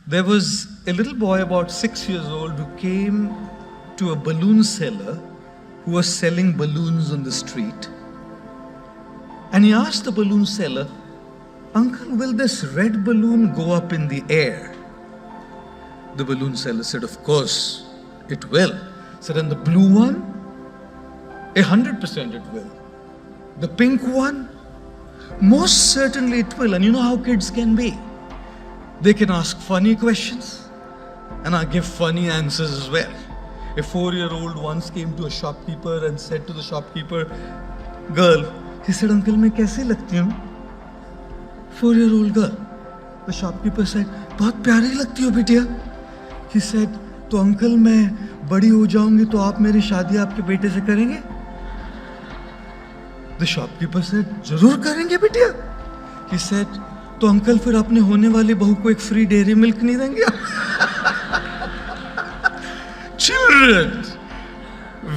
There was a little boy about 6 years old who came to a balloon seller who was selling balloons on the street. And he asked the balloon seller, "Uncle, will this red balloon go up in the air?" The balloon seller said, "Of course, it will." He said, "And the blue one?" 100% it will. The pink one? Most certainly it will. And you know how kids can be. They can ask funny questions and I give funny answers as well. A 4-year-old once came to a shopkeeper and said to the shopkeeper, "Girl," he said, "Uncle, मैं कैसे लगती हूँ?" 4-year-old girl. The shopkeeper said, "बहुत प्यारी लगती हो बिटिया." He said, "तो अंकल मैं बड़ी हो जाऊंगी तो आप मेरी शादी आपके बेटे से करेंगे?" The shopkeeper said, "जरूर करेंगे बिटिया." He said, "तो अंकल फिर अपने होने वाली बहू को एक फ्री डेयरी मिल्क नहीं देंगे?" Children,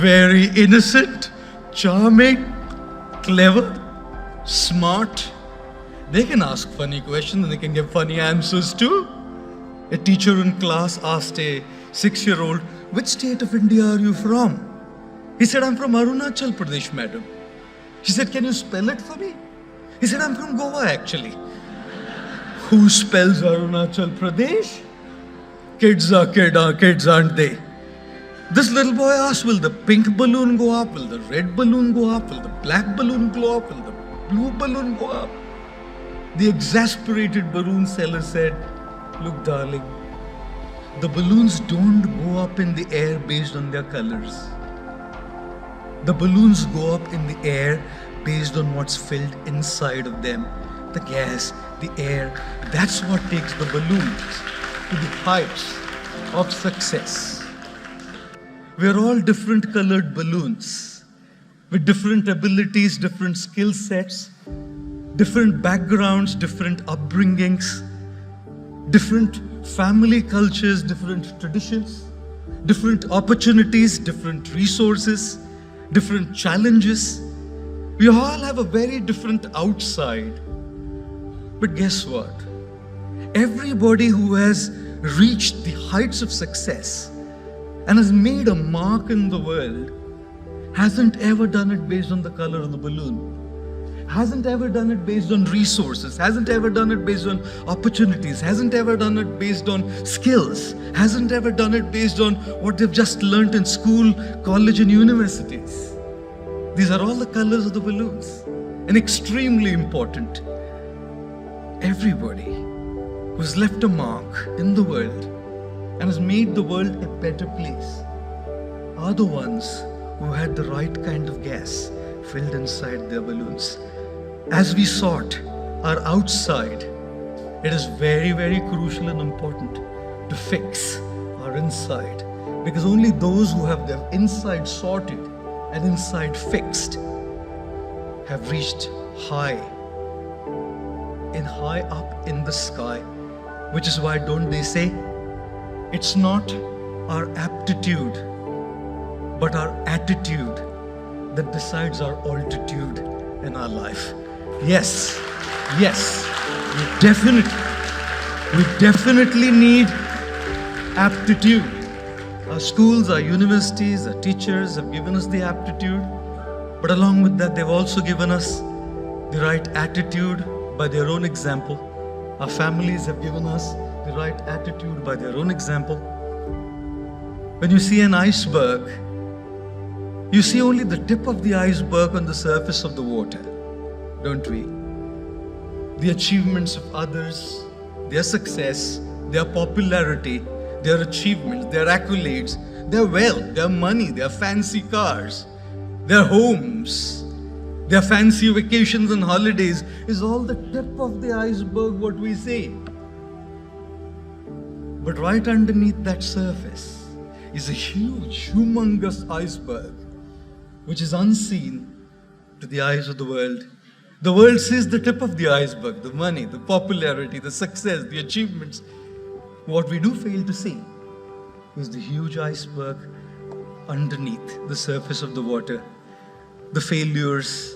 very innocent, charming, clever, smart. They can ask funny questions and they can give funny answers too. A teacher in class asked a 6-year-old, "Which state of India are you from?" He said, "I'm from Arunachal Pradesh, madam." She said, "Can you spell it for me?" He said, "I'm from Goa, actually." Who spells Arunachal Pradesh? Kids are kids, aren't they? This little boy asked, "Will the pink balloon go up? Will the red balloon go up? Will the black balloon go up? Will the blue balloon go up?" The exasperated balloon seller said, "Look, darling, the balloons don't go up in the air based on their colors. The balloons go up in the air based on what's filled inside of them. The gas, the air, that's what takes the balloons to the heights of success." We're all different colored balloons with different abilities, different skill sets, different backgrounds, different upbringings, different family cultures, different traditions, different opportunities, different resources, different challenges. We all have a very different outside. But guess what? Everybody who has reached the heights of success and has made a mark in the world hasn't ever done it based on the color of the balloon, hasn't ever done it based on resources, hasn't ever done it based on opportunities, hasn't ever done it based on skills, hasn't ever done it based on what they've just learnt in school, college and universities. These are all the colors of the balloons, and extremely important. Everybody who's left a mark in the world and has made the world a better place are the ones who had the right kind of gas filled inside their balloons. As we sort our outside, it is very, very crucial and important to fix our inside, because only those who have their inside sorted and inside fixed have reached high up in the sky. Which is why, don't they say, it's not our aptitude but our attitude that decides our altitude in our life. Yes, we definitely need aptitude. Our schools, our universities, our teachers have given us the aptitude, but along with that, they've also given us the right attitude by their own example. Our families have given us the right attitude by their own example. When you see an iceberg, you see only the tip of the iceberg on the surface of the water, don't we? The achievements of others, their success, their popularity, their achievements, their accolades, their wealth, their money, their fancy cars, their homes, their fancy vacations and holidays is all the tip of the iceberg, what we say. But right underneath that surface is a huge, humongous iceberg, which is unseen to the eyes of the world. The world sees the tip of the iceberg, the money, the popularity, the success, the achievements. What we do fail to see is the huge iceberg underneath the surface of the water. The failures,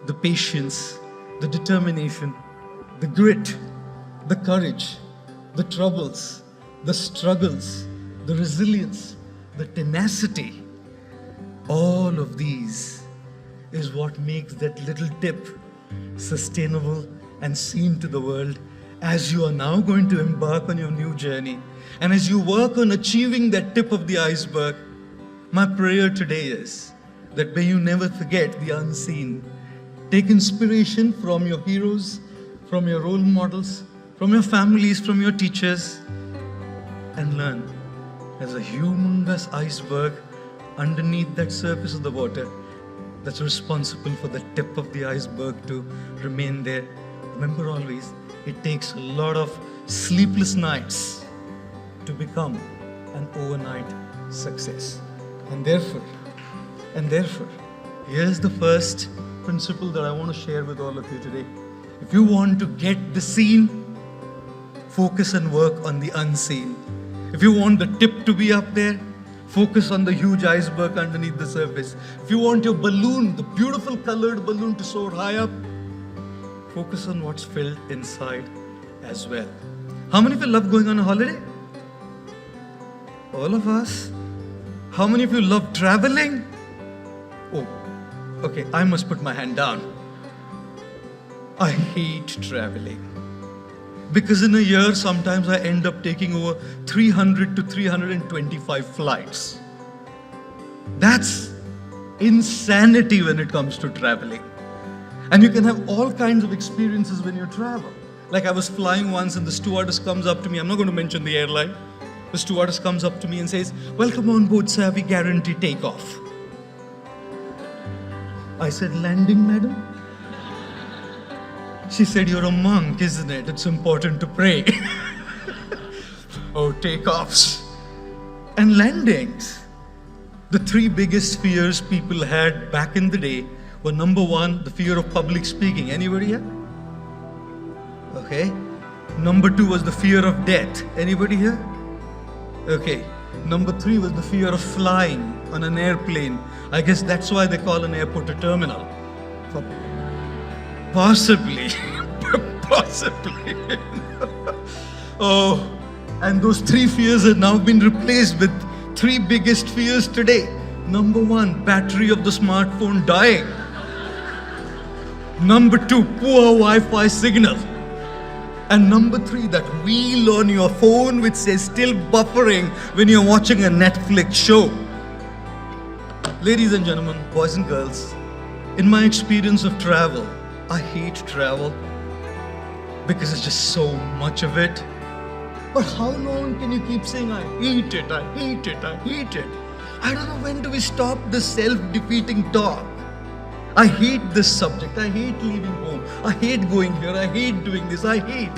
the patience, the determination, the grit, the courage, the troubles, the struggles, the resilience, the tenacity, all of these is what makes that little tip sustainable and seen to the world as you are now going to embark on your new journey. And as you work on achieving that tip of the iceberg, my prayer today is that may you never forget the unseen. Take inspiration from your heroes, from your role models, from your families, from your teachers, and learn. There's a humongous iceberg underneath that surface of the water that's responsible for the tip of the iceberg to remain there. Remember always, it takes a lot of sleepless nights to become an overnight success. And therefore, here's the first principle that I want to share with all of you today. If you want to get the seen, focus and work on the unseen. If you want the tip to be up there, focus on the huge iceberg underneath the surface. If you want your balloon, the beautiful colored balloon, to soar high up, focus on what's filled inside as well. How many of you love going on a holiday? All of us. How many of you love traveling? Oh, okay, I must put my hand down. I hate traveling. Because in a year, sometimes I end up taking over 300 to 325 flights. That's insanity when it comes to traveling. And you can have all kinds of experiences when you travel. Like I was flying once and the stewardess comes up to me. I'm not going to mention the airline. The stewardess comes up to me and says, "Welcome on board, sir. We guarantee takeoff." I said, "Landing, madam?" She said, "You're a monk, isn't it? It's important to pray." Oh, takeoffs and landings. The three biggest fears people had back in the day were, number one, the fear of public speaking. Anybody here? Okay. Number two was the fear of death. Anybody here? Okay. Number three was the fear of flying on an airplane. I guess that's why they call an airport a terminal. Possibly. Possibly. Oh, and those three fears have now been replaced with three biggest fears today. Number one, battery of the smartphone dying. Number two, poor Wi-Fi signal. And number three, that wheel on your phone which says still buffering when you're watching a Netflix show. Ladies and gentlemen, boys and girls, in my experience of travel, I hate travel because it's just so much of it. But how long can you keep saying, "I hate it, I hate it, I hate it"? I don't know, when do we stop this self-defeating talk? I hate this subject, I hate leaving home, I hate going here, I hate doing this, I hate.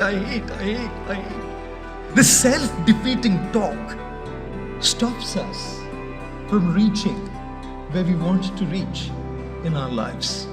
This self-defeating talk stops us from reaching where we want to reach in our lives.